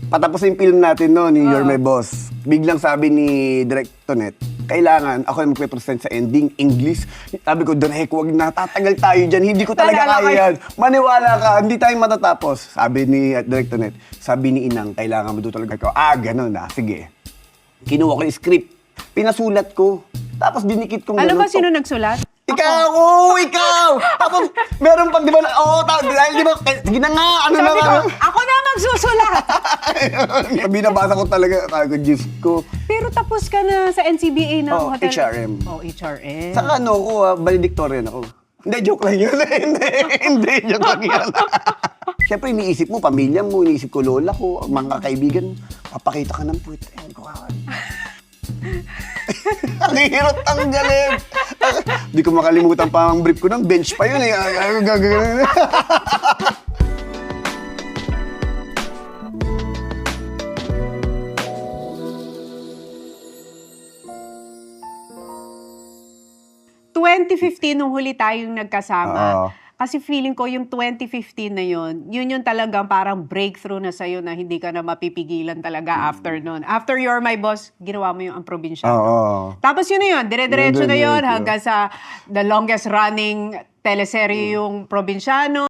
patapos yung film natin noon, ni You're My Boss. Biglang sabi ni Direk Tonet, kailangan ako na magpe-present sa ending, English. Sabi ko, Direk, huwag na, tatagal tayo dyan. Hindi ko talaga kaya yan. Maniwala ka, hindi tayo matatapos. Sabi ni Direk Tonet, sabi ni Inang, kailangan mo doon talaga ko. Ganun na, sige. Kinuha ko yung script, pinasulat ko, tapos dinikit ko. Ano ba, sino nagsulat? Ikaw! Ikaw! Tapos, meron pang, di ba, dahil di ba, sige na nga, ano Sabi na ko, nga. ako na magsusulat! Binabasa ko talaga, sabi ko, Diyos ko. Pero tapos ka na sa NCBA na hotel. HRM. HRM. Saka ano ko, valedictorian ako. Hindi, joke lang yun. Hindi, joke lang yun. Siyempre, iniisip mo, pamilya mo, iniisip ko, lola ko, mga kaibigan, papakita ka ng puwet. Ayun ko kawan. Ang hirap tanggalin. Di ko makalimutan pa ang brief ko ng bench pa yun eh. Gagawin. nung huli tayong nagkasama. Kasi feeling ko yung 2015 na yun yung talagang parang breakthrough na sa'yo na hindi ka na mapipigilan talaga after nun. After You're My Boss, ginawa mo yung Ang Probinsyano. Tapos yun na yun, dire-diretso na yun hanggang sa the longest running teleserye yung Probinsyano.